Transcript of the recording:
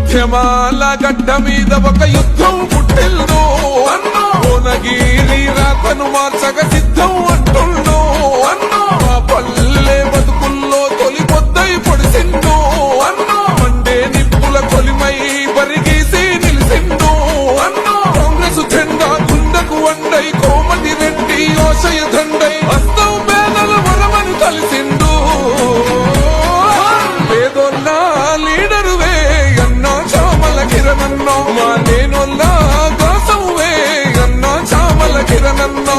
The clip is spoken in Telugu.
ఉద్యమాల గడ్డ మీద ఒక యుద్ధం పుట్టిల్లు భువనగిరి రాతను మార్చగ సిద్ధం అంటుండు మా పల్లె బతుకుల్లో తొలి పొద్దై పొడిసిండు మండే నిప్పుల కొలిమై బరిగీసి నిలిసిండు కాంగ్రెస్ జెండా గుండకు వండై కోమటి రెడ్డి ఆశయ దండై హస్తం పేదల వరమని కలిసిండు పేదోళ్ళ లీడరువే అన్నా చామల కిరణన్నో మా లేనోళ్ళ కోసంవే అన్నా చామల కిరణన్నో